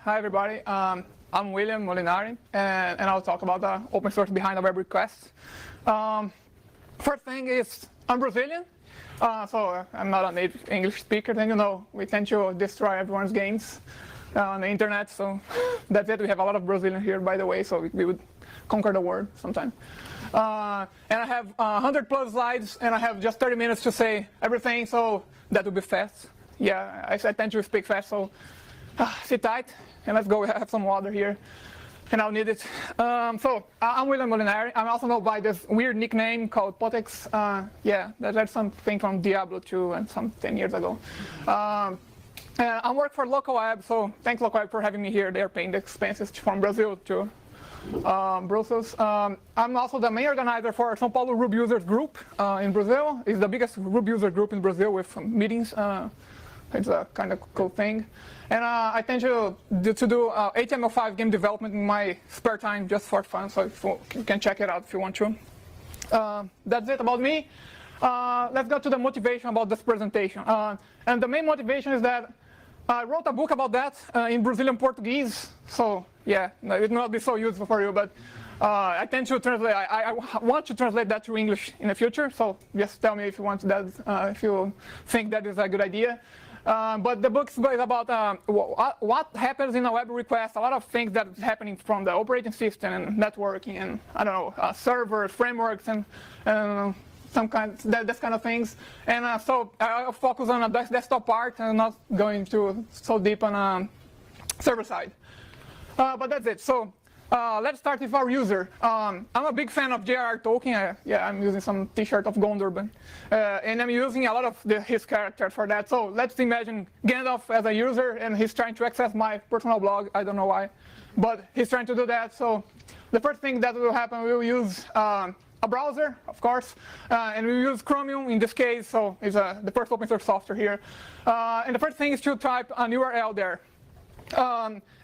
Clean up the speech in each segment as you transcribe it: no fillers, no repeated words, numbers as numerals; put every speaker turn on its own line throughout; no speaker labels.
Hi everybody. I'm William Molinari, and I'll talk about the open source behind the web requests. First thing is, I'm Brazilian, so I'm not a native English speaker. Then we tend to destroy everyone's games on the internet. So that's it. We have a lot of Brazilians here, by the way. So we would conquer the world sometime. And I have 100 plus slides, and I have just 30 minutes to say everything. So that will be fast. Yeah, I tend to speak fast. So sit tight, and let's go. We have some water here, and I'll need it. I'm William Molinari. I'm also known by this weird nickname called Potex. Yeah, that's something from Diablo 2 and some 10 years ago. I work for LocalWeb, so thanks LocalWeb for having me here. They're paying the expenses from Brazil to Brussels. I'm also the main organizer for São Paulo Ruby Users Group in Brazil. It's the biggest Ruby user group in Brazil with meetings. It's a kind of cool thing. And I tend to do HTML5 game development in my spare time just for fun, so you can check it out if you want to. That's it about me. Let's go to the motivation about this presentation. And the main motivation is that I wrote a book about that in Brazilian Portuguese. So yeah, it will not be so useful for you, but I tend to translate. I want to translate that to English in the future. So just tell me if you want that, if you think that is a good idea. But the book is about what happens in a web request, a lot of things that is happening from the operating system and networking and, I don't know, servers, frameworks, and some kind that kind of things. And so I'll focus on the desktop part and not going so deep on server side. But that's it. So let's start with our user. I'm a big fan of J.R.R. Tolkien. Yeah, I'm using some T-shirt of Gondor, but, and I'm using a lot of his characters for that. So let's imagine Gandalf as a user, and he's trying to access my personal blog. I don't know why, but he's trying to do that. So the first thing that will happen, we'll use a browser, of course, and we use Chromium in this case. So it's the first open source software here. And the first thing is to type an URL there.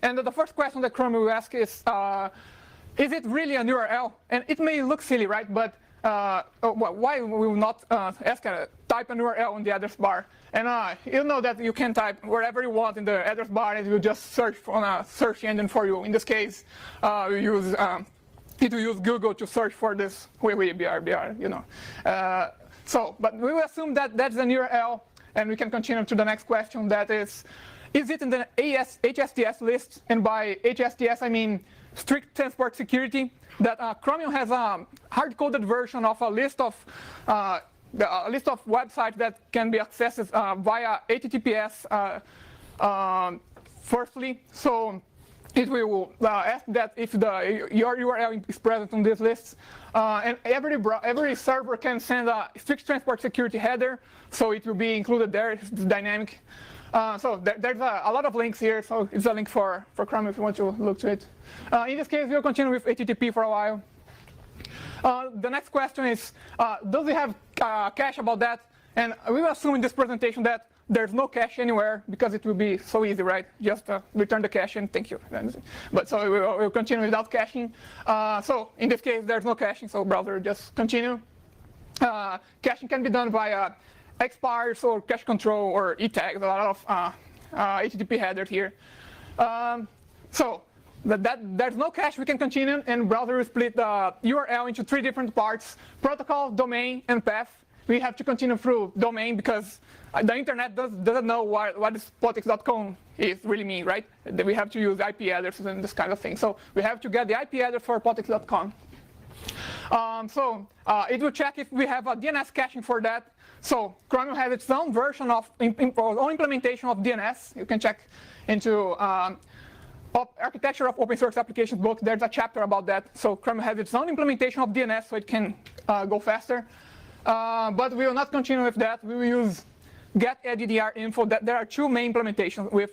And the first question that Chromium will ask is it really an URL? And it may look silly, right? But why we will not ask type an URL on the address bar? And you know that you can type wherever you want in the address bar, and it will just search on a search engine for you. In this case, it will use Google to search for this BR, you know. But we will assume that that's an URL, and we can continue to the next question. That is it in the HSTS list? And by HSTS, I mean strict transport security. That Chromium has a hard-coded version of a list of websites that can be accessed via HTTPS. Firstly, so it will ask that if your URL is present on this list, and every server can send a strict transport security header, so it will be included there. It's dynamic. So there's a lot of links here, so it's a link for Chromium if you want to look to it. In this case, we'll continue with HTTP for a while. The next question is, does it have cache about that? And we will assume in this presentation that there's no cache anywhere, because it will be so easy, right? Just return the cache and thank you. But so we'll continue without caching. So in this case, there's no caching, so browser just continue. Caching can be done via expires or cache control or e-tags, a lot of HTTP headers here. So there's no cache, we can continue, and browser will split the URL into 3 different parts: protocol, domain, and path. We have to continue through domain because the internet doesn't know what this potex.com is really mean, right? We have to use IP addresses and this kind of thing. So we have to get the IP address for potex.com. It will check if we have a DNS caching for that. So Chromium has its own version of own implementation of DNS. You can check into Architecture of Open Source Applications book. There's a chapter about that. So Chromium has its own implementation of DNS, so it can go faster. But we will not continue with that. We will use get_addr_info. There are 2 main implementations, with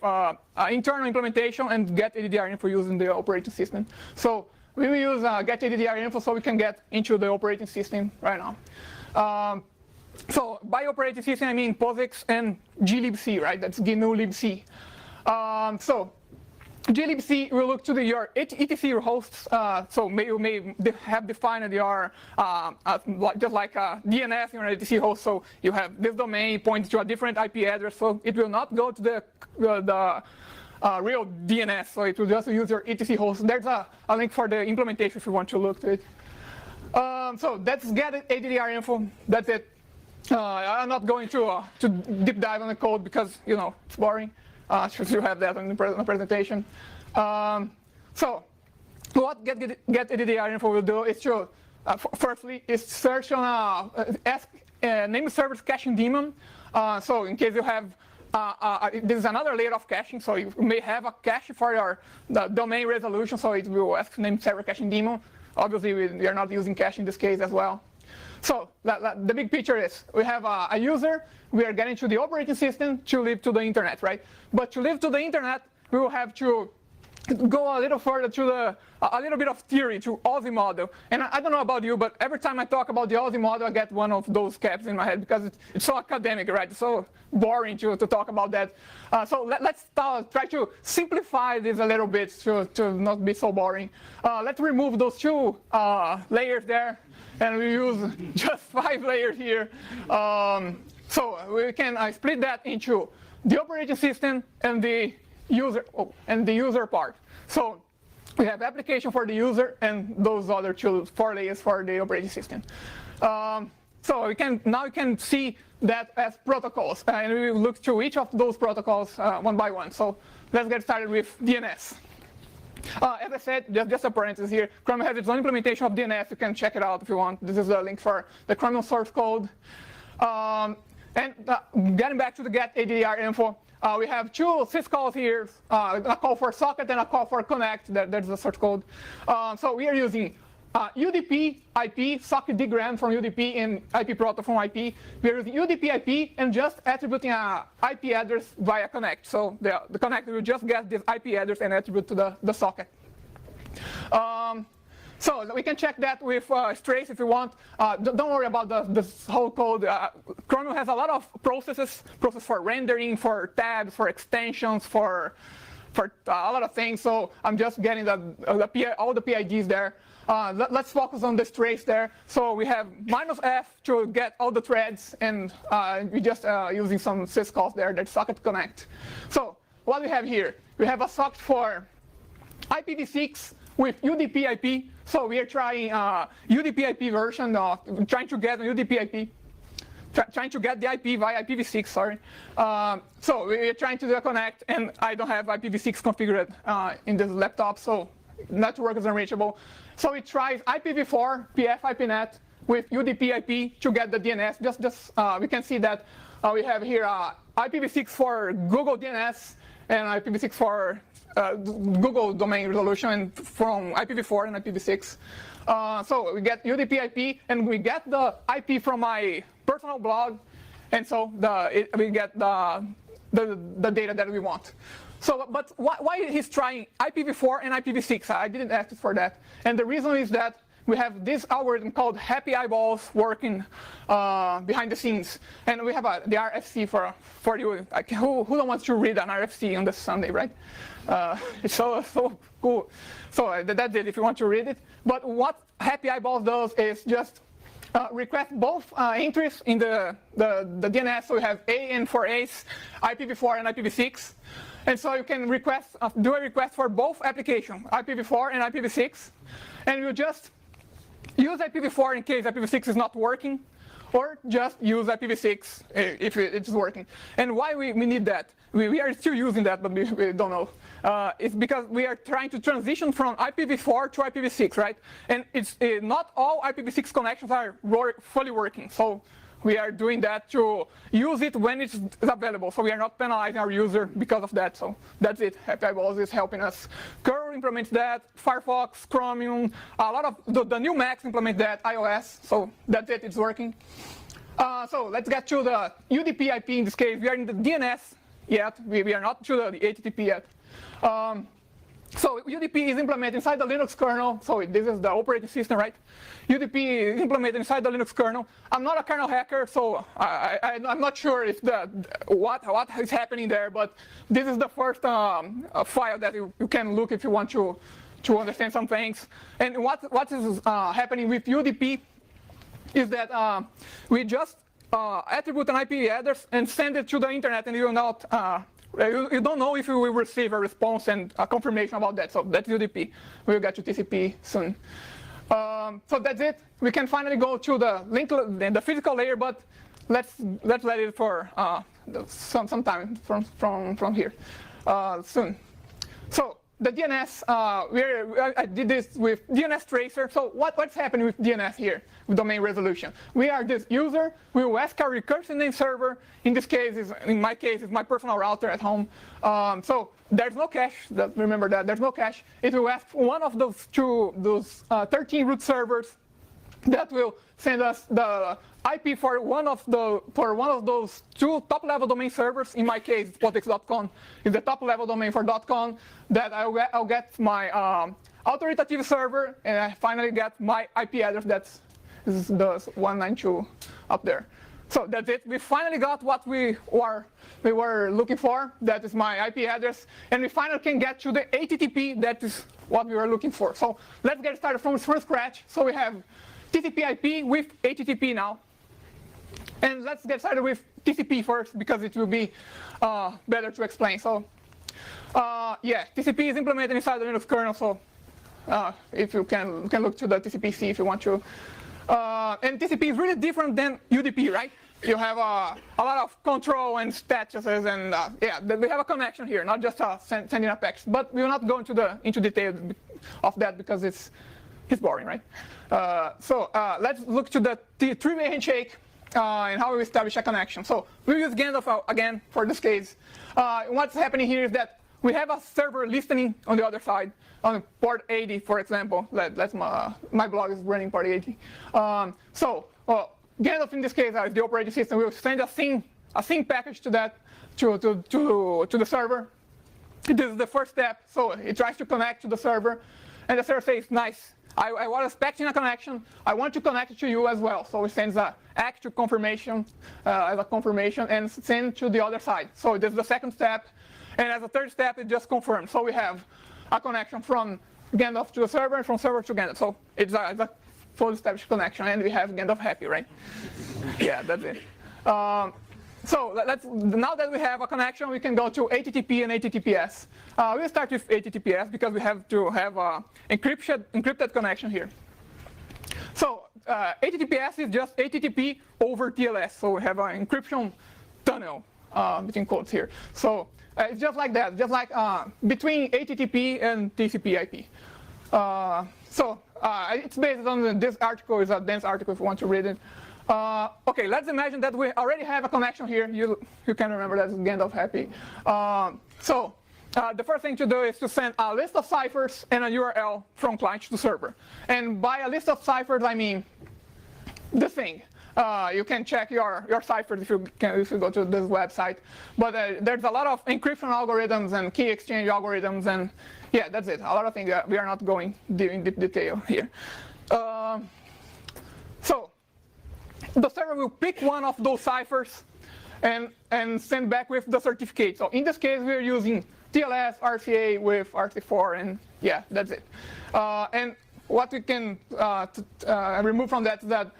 internal implementation and get_addr_info using the operating system. So we will use get_addr_info so we can get into the operating system right now. So by operating system, I mean POSIX and glibc, right? That's GNU libc. So glibc will look to your etc hosts. So you may have defined your just like a DNS in your etc host. So you have this domain points to a different IP address. So it will not go to the real DNS, so it will just use your etc host. There's a link for the implementation if you want to look to it. So that's get ADDR info. That's it. I'm not going to deep dive on the code because it's boring. Should you have that on the presentation. So what get ADDR info will do is to firstly is search on ask name server's caching daemon. So in case you have this is another layer of caching, so you may have a cache for the domain resolution, so it will ask name server caching daemon. Obviously, we are not using cache in this case as well. So the big picture is we have a user. We are getting to the operating system to live to the internet, right? But to live to the internet, we will have to go a little further to a little bit of theory to Aussie model. And I don't know about you, but every time I talk about the Aussie model, I get one of those caps in my head because it's so academic, right? It's so boring to talk about that. So let's try to simplify this a little bit to not be so boring. Let's remove those two layers there, and we use just 5 layers here. So we can split that into the operating system and the user part. So we have application for the user and those other 4 layers for the operating system. So we can see that as protocols, and we will look through each of those protocols one by one. So let's get started with DNS. As I said, just a parenthesis here, Chromium has its own implementation of DNS. You can check it out if you want. This is the link for the Chromium source code. And getting back to the get ADDR info, we have 2 syscalls here, a call for socket and a call for connect. That's the source code. So we are using UDP IP, socket dgram from UDP, and IP proto from IP. We are using UDP IP and just attributing an IP address via connect. So the connector will just get this IP address and attribute to the socket. So we can check that with strace if you want. Don't worry about this whole code. Chromium has a lot of process for rendering, for tabs, for extensions, for a lot of things. So I'm just getting all the PIDs there. Let's focus on the strace there. So we have -F to get all the threads, and we just using some syscalls there that socket connect. So what we have here, we have a socket for IPv6 with UDP IP. So we are trying UDP IP version, trying to get UDP IP, trying to get the IP via IPv6, sorry. So we are trying to do a connect, and I don't have IPv6 configured in this laptop, so network is unreachable. So it tries IPv4, PF IPNet with UDP IP to get the DNS. We can see that we have here IPv6 for Google DNS and IPv6 for Google domain resolution from IPv4 and IPv6. So we get UDP IP, and we get the IP from my personal blog, and so we get the data that we want. So, but why he's trying IPv4 and IPv6? I didn't ask for that. And the reason is that we have this algorithm called Happy Eyeballs working behind the scenes. And we have the RFC for you. Who don't want to read an RFC on this Sunday, right? It's so cool. So that's it if you want to read it. But what Happy Eyeballs does is just request both entries in the DNS. So we have A and for A's, IPv4 and IPv6. And so you can do a request for both applications, IPv4 and IPv6. And you just use IPv4 in case IPv6 is not working, or just use IPv6 if it's working. And why we need that? We are still using that, but we don't know. It's because we are trying to transition from IPv4 to IPv6, right? And it's not all IPv6 connections are fully working. So we are doing that to use it when it's available. So we are not penalizing our user because of that. So that's it. Happy Eyeballs is helping us. Curl implements that. Firefox, Chromium, a lot of the new Macs implement that. iOS. So that's it. It's working. So let's get to the UDP IP in this case. We are in the DNS yet. We are not to the HTTP yet. So UDP is implemented inside the Linux kernel. So this is the operating system, right? UDP is implemented inside the Linux kernel. I'm not a kernel hacker, so I'm not sure if what is happening there. But this is the first file that you can look if you want to understand some things. And what is happening with UDP is that we just attribute an IP address and send it to the internet, and you will not you don't know if you will receive a response and a confirmation about that. So that's UDP. We'll get to TCP soon. So that's it. We can finally go to the physical layer, but let's let it for some time from here soon. So the DNS, I did this with DNS tracer. So what's happening with DNS here, with domain resolution? We are this user. We will ask our recursive name server. In this case, in my case, it's my personal router at home. So there's no cache. Remember that there's no cache. It will ask one of those 13 root servers that will send us the IP for one of those 2 top-level domain servers. In my case, potex.com is the top-level domain for .com. That I'll get my authoritative server, and I finally get my IP address. That's the 192 up there. So that's it. We finally got what we were looking for. That is my IP address, and we finally can get to the HTTP. That is what we were looking for. So let's get started from scratch. So we have TCP/IP with HTTP now. And let's get started with TCP first, because it will be better to explain. So yeah, TCP is implemented inside the Linux kernel. So if you can look to the TCP/C if you want to. And TCP is really different than UDP, right? You have a lot of control and statuses, and yeah, we have a connection here, not just sending a packet. But we will not go into detail of that because it's boring, right? So let's look to the three-way handshake and how we establish a connection. So we use Gandalf again for this case. What's happening here is that we have a server listening on the other side, on port 80, for example. That's my blog is running port 80. So Gandalf in this case is the operating system. Will send a sync package to the server. This is the first step. So it tries to connect to the server, and the server says, "Nice. I was expecting a connection. I want to connect to you as well." So it sends a ACK to confirmation as a confirmation and send to the other side. So this is the second step. And as a third step, it just confirms. So we have a connection from Gandalf to the server and from server to Gandalf. So it's a fully established connection, and we have Gandalf happy, right? Yeah, that's it. So now that we have a connection, we can go to HTTP and HTTPS. We'll start with HTTPS because we have to have an encrypted connection here. So HTTPS is just HTTP over TLS. So we have an encryption tunnel between quotes here. So it's just like that, just like between HTTP and TCP/IP. So it's based on this article. It's a dense article if you want to read it. Okay, let's imagine that we already have a connection here. You can remember that Gandalf happy. So the first thing to do is to send a list of ciphers and a URL from client to server. And by a list of ciphers, I mean the thing. You can check your ciphers if you go to this website. But there's a lot of encryption algorithms and key exchange algorithms, and yeah, that's it. A lot of things that we are not going in deep detail here. So the server will pick one of those ciphers and send back with the certificate. So in this case, we're using TLS, RCA with RC4, and yeah, that's it. And what we can remove from that is that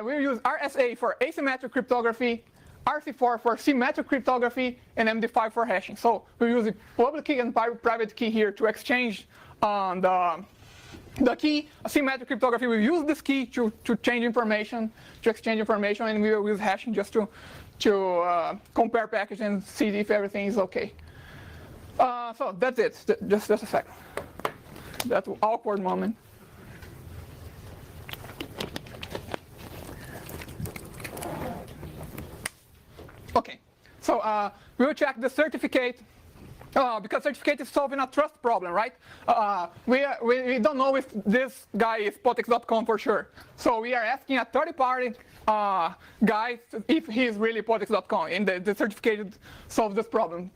we use RSA for asymmetric cryptography, RC4 for symmetric cryptography, and MD5 for hashing. So we use the public key and private key here to exchange the key. Symmetric cryptography, we use this key to exchange information, and we will use hashing just to compare packages and see if everything is okay. So that's it. Just a second. That awkward moment. Okay, so we will check the certificate because certificate is solving a trust problem, right? We don't know if this guy is potex.com for sure. So we are asking a third-party guy if he is really potex.com, and the certificate solves this problem.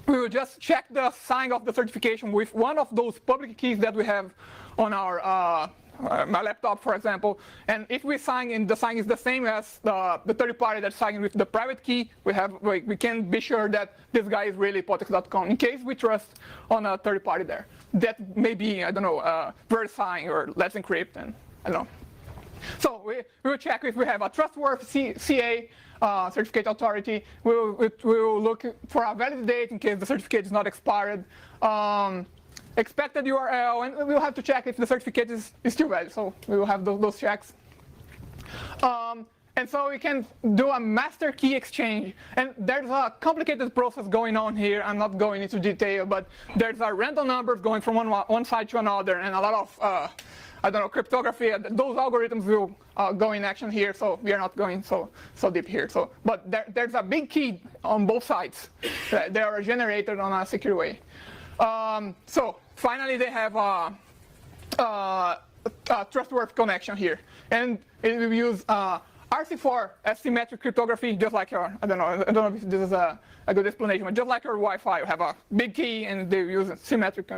We will just check the sign of the certification with one of those public keys that we have on our my laptop, for example. And if we sign and the sign is the same as the third party that's signing with the private key, we can be sure that this guy is really potex.com in case we trust on a third party there. That may be, I don't know, VeriSign or Let's Encrypt, and I don't know. So we will check if we have a trustworthy CA, certificate authority will look for a valid date in case the certificate is not expired. Expected URL, and we'll have to check if the certificate is still valid. So we will have those checks. And so we can do a master key exchange. And there's a complicated process going on here. I'm not going into detail, but there's a random numbers going from one side to another, and a lot of I don't know, cryptography. Those algorithms will go in action here, so we are not going so deep here. But there's a big key on both sides. They are generated on a secure way. So finally, they have a trustworthy connection here, and it will use RC4 asymmetric cryptography, just like your, I don't know if this is a good explanation, but just like your Wi-Fi, you have a big key and they use symmetric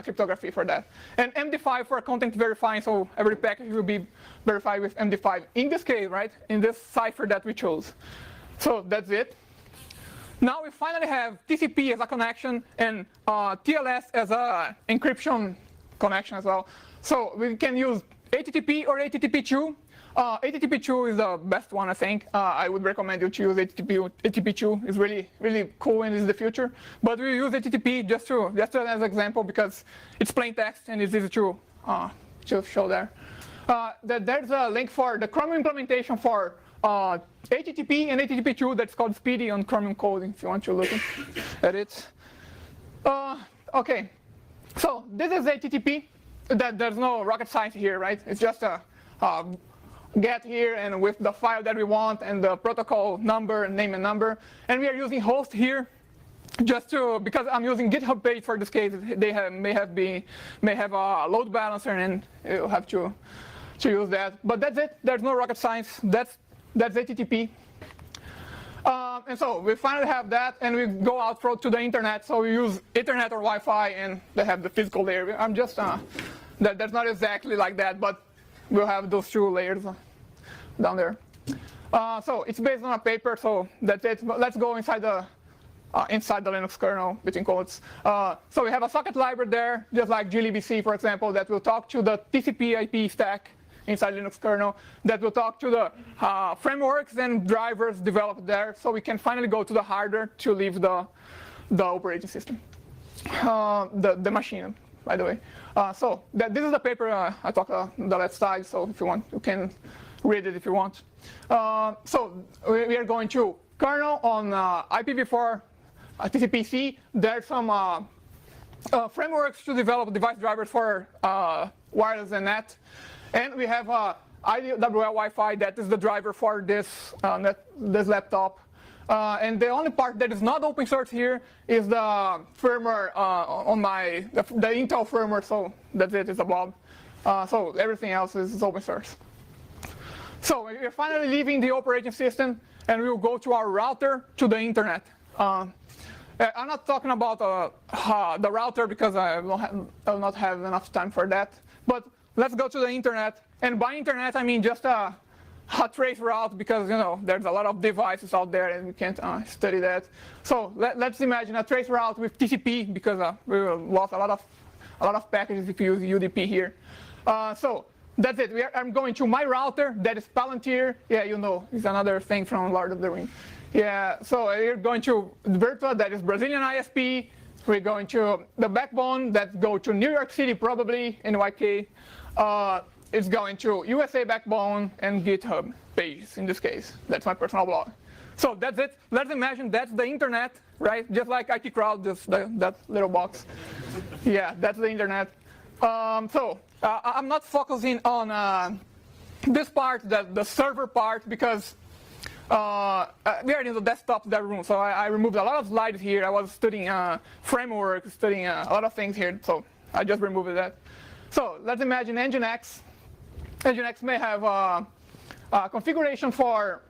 cryptography for that. And MD5 for content verifying, so every package will be verified with MD5 in this case, right? In this cipher that we chose. So that's it. Now we finally have TCP as a connection and TLS as a encryption connection as well. So we can use HTTP or HTTP2. HTTP2 is the best one, I think. I would recommend you to use HTTP2. It's really, really cool and is the future. But we use HTTP just as an example because it's plain text and it's easy to show there. There's a link for the Chromium implementation for HTTP and HTTP2 that's called Speedy on Chromium coding if you want to look at it. Okay, so this is HTTP. There's no rocket science here, right? It's just a get here and with the file that we want and the protocol number, name and number. And we are using host here just because I'm using GitHub page for this case. They may have a load balancer and you'll have to use that. But that's it. There's no rocket science. That's HTTP. And so we finally have that, and we go out to the internet. So we use Ethernet or Wi-Fi, and they have the physical layer. I'm just that's not exactly like that, but we'll have those two layers down there. So it's based on a paper. So that's it. But let's go inside the Linux kernel between quotes. So we have a socket library there, just like glibc, for example, that will talk to the TCP/IP stack inside Linux kernel, that will talk to the frameworks and drivers developed there, so we can finally go to the hardware to leave the operating system, the machine, by the way. So this is the paper I talked on the left side, so if you want, you can read it if you want. So we are going to kernel on IPv4 TCP/C. There's some frameworks to develop device drivers for wireless and net. And we have IDWL Wi-Fi that is the driver for this laptop. And the only part that is not open source here is the firmware on the Intel firmware. So that's it. It's a blob. So everything else is open source. So we're finally leaving the operating system, and we will go to our router to the internet. I'm not talking about the router because I will not have enough time for that. But let's go to the internet, and by internet I mean just a trace route because there's a lot of devices out there and we can't study that. So let's imagine a trace route with TCP because we lost a lot of packages if you use UDP here. So that's it. I'm going to my router that is Palantir. Yeah, it's another thing from Lord of the Rings. Yeah. So we're going to Virtua, that is Brazilian ISP. We're going to the backbone that go to New York City probably NYK. It's going to USA backbone and GitHub pages in this case. That's my personal blog. So that's it. Let's imagine that's the internet, right? Just like IT Crowd, just that little box. Yeah, that's the internet. So I'm not focusing on this part, the server part, because we are in the desktop that room. So I removed a lot of slides here. I was studying framework, studying a lot of things here. So I just removed that. So let's imagine Nginx. Nginx may have a configuration for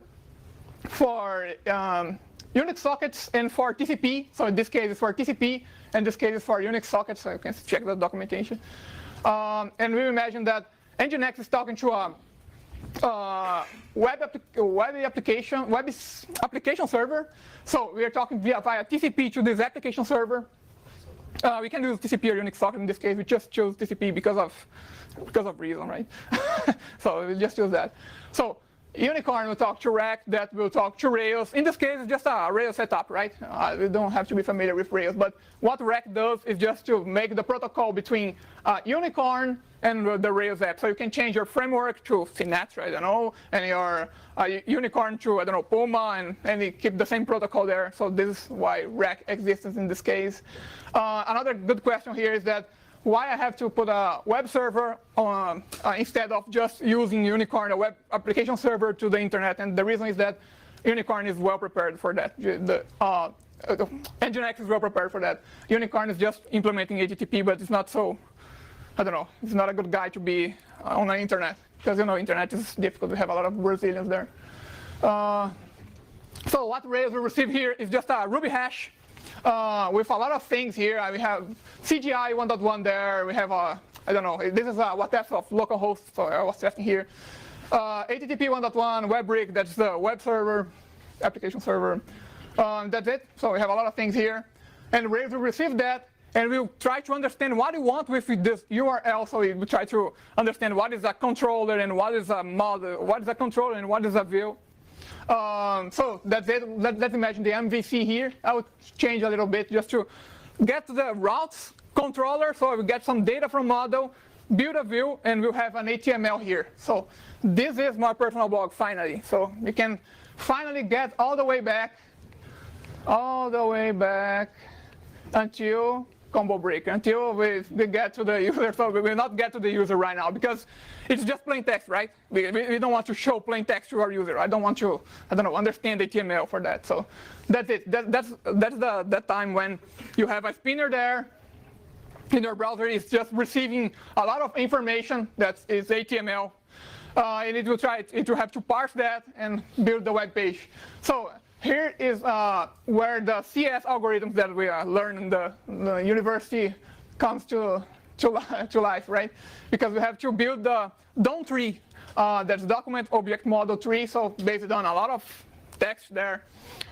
Unix sockets and for TCP. So in this case, it's for TCP, and this case is for Unix sockets. So you can check the documentation. And we imagine that Nginx is talking to a web application server. So we are talking via TCP to this application server. We can use TCP or Unix socket in this case. We just chose TCP because of reason, right? So we just use that. So Unicorn will talk to Rect, that will talk to Rails. In this case, it's just a Rails setup, right? You don't have to be familiar with Rails, but what Rect does is just to make the protocol between Unicorn and the Rails app. So you can change your framework to Sinatra, I don't know, and your Unicorn to, I don't know, Puma, and you keep the same protocol there. So this is why Rect exists in this case. Another good question here is that why I have to put a web server on, instead of just using Unicorn, a web application server to the internet. And the reason is that Unicorn is well prepared for that. Nginx is well prepared for that. Unicorn is just implementing HTTP, but it's not so, I don't know, it's not a good guy to be on the internet. Because, you know, internet is difficult. We have a lot of Brazilians there. So what Rails will receive here is just a Ruby hash with a lot of things here. We have CGI 1.1 there. We have I don't know, this is what type of localhost, so I was testing here. HTTP 1.1, WebRig, that's the web server, application server. That's it. So we have a lot of things here. And Rails will receive that, and we'll try to understand what you want with this URL. So we try to understand what is a controller and what is a model, what is a controller and what is a view. So that's it. Let's imagine the MVC here. I would change a little bit just to get the routes controller. So we get some data from model, build a view, and we'll have an HTML here. So this is my personal blog finally. So we can finally get all the way back until combo break, until we get to the user. So we will not get to the user right now because it's just plain text, right? We don't want to show plain text to our user. I don't want to, I don't know, understand HTML for that. So that's it. That's that time when you have a spinner there in your browser. It's just receiving a lot of information that is HTML, and it will have to parse that and build the web page. So here is where the CS algorithms that we learn in the university comes to life, right? Because we have to build the DOM tree, that's document object model tree, so based on a lot of text there.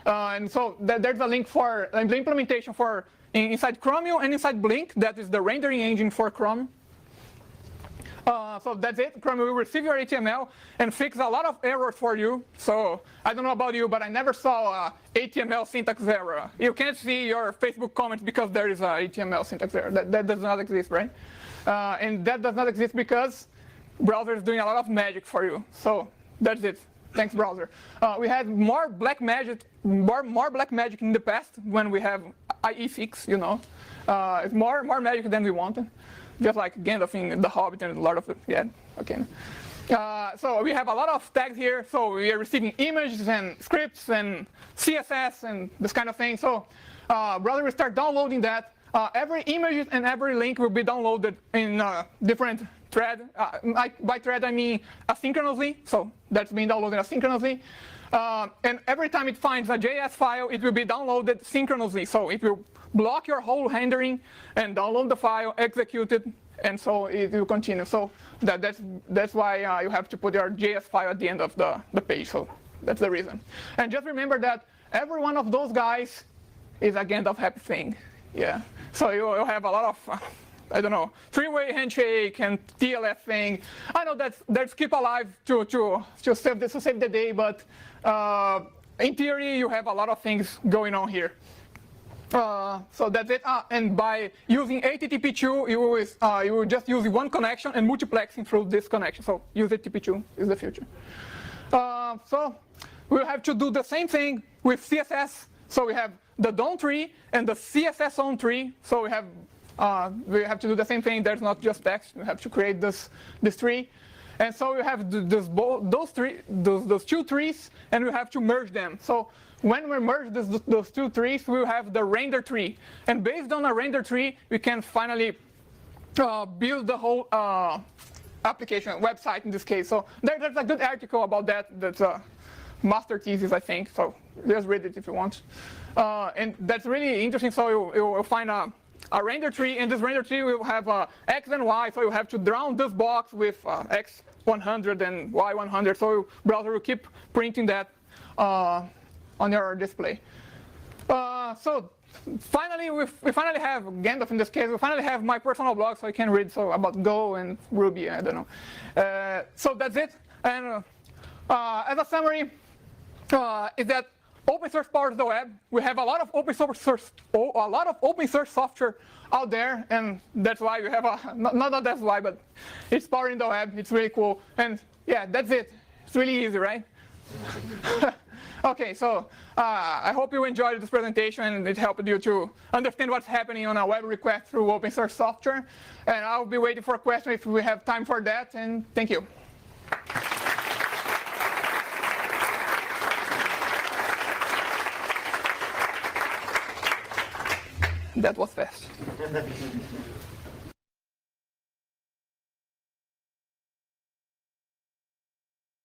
And so there's a link for the implementation for inside Chromium and inside Blink, that is the rendering engine for Chrome. So that's it. Chromium will receive your HTML and fix a lot of errors for you. So I don't know about you, but I never saw HTML syntax error. You can't see your Facebook comments because there is a HTML syntax error. That does not exist, right? And that does not exist because browser is doing a lot of magic for you. So that's it. Thanks, browser. We had more black magic in the past when we have IE6, you know. It's more magic than we wanted. Just like Gandalf in The Hobbit and a lot of it. Yeah, okay. So we have a lot of tags here. So we are receiving images and scripts and CSS and this kind of thing. So browser will start downloading that. Every image and every link will be downloaded in different thread. By thread, I mean asynchronously. So that's being downloaded asynchronously. And every time it finds a JS file, it will be downloaded synchronously. So it will block your whole rendering and download the file, execute it, and so it will continue. So that's why you have to put your JS file at the end of the page. So that's the reason. And just remember that every one of those guys is a Gandalf happy thing. Yeah. So you'll have a lot of I don't know, three-way handshake and TLS thing. I know that's keep alive to save the day, but in theory you have a lot of things going on here. So that's it. And by using HTTP2, you will just use one connection and multiplexing through this connection. So use HTTP2 is the future. So we'll have to do the same thing with CSS. So we have the DOM tree and the CSS on tree. So we have to do the same thing. There's not just text. We have to create this tree. And so we have those two trees, and we have to merge them. So when we merge those two trees, we will have the render tree. And based on a render tree, we can finally build the whole application, website in this case. So there's a good article about that. That's a master thesis, I think. So just read it if you want. And that's really interesting. So you'll find a render tree, and this render tree will have X and Y. So you have to draw this box with X 100 and Y 100. So your browser will keep printing that on your display. So finally, we finally have Gandalf in this case. We finally have my personal blog, so I can read about Go and Ruby. I don't know. So that's it. And as a summary, is that open source powers the web. We have a lot of open source software out there, and that's why we have not that's why, but it's powering the web. It's really cool, and yeah, that's it. It's really easy, right? Okay, so I hope you enjoyed this presentation and it helped you to understand what's happening on a web request through open source software. And I'll be waiting for questions if we have time for that. And thank you. That was fast.